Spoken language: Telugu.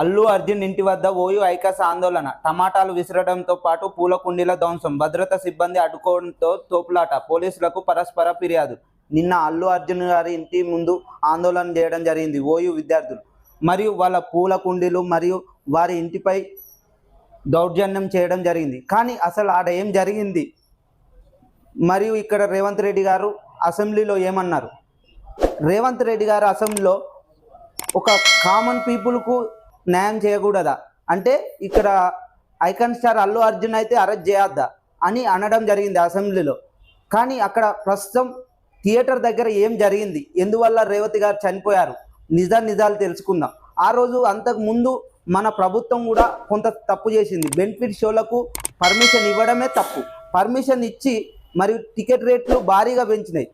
అల్లు అర్జున్ ఇంటి వద్ద ఓయూ ఐకాస ఆందోళన, టమాటాలు విసరడంతో పాటు పూల కుండీల ధ్వంసం, భద్రతా సిబ్బంది అడ్డుకోవడంతో తోపులాట, పోలీసులకు పరస్పర ఫిర్యాదు. నిన్న అల్లు అర్జున్ గారి ఇంటి ముందు ఆందోళన చేయడం జరిగింది ఓయూ విద్యార్థులు. మరియు వాళ్ళ పూల కుండీలు మరియు వారి ఇంటిపై దౌర్జన్యం చేయడం జరిగింది. కానీ అసలు ఆడ ఏం జరిగింది? మరియు ఇక్కడ రేవంత్ రెడ్డి గారు అసెంబ్లీలో ఏమన్నారు? రేవంత్ రెడ్డి గారు అసెంబ్లీలో ఒక కామన్ పీపుల్కు న్యాయం చేయకూడదా అంటే ఇక్కడ ఐకాన్ స్టార్ అల్లు అర్జున్ అయితే అరెస్ట్ చేయొద్దా అని అనడం జరిగింది అసెంబ్లీలో. కానీ అక్కడ ప్రస్తుతం థియేటర్ దగ్గర ఏం జరిగింది, ఎందువల్ల రేవతి గారు చనిపోయారు, నిజాలు తెలుసుకుందాం. ఆ రోజు అంతకు ముందు మన ప్రభుత్వం కూడా కొంత తప్పు చేసింది. బెనిఫిట్ షోలకు పర్మిషన్ ఇవ్వడమే తప్పు. పర్మిషన్ ఇచ్చి మరియు టికెట్ రేట్లు భారీగా పెంచినాయి.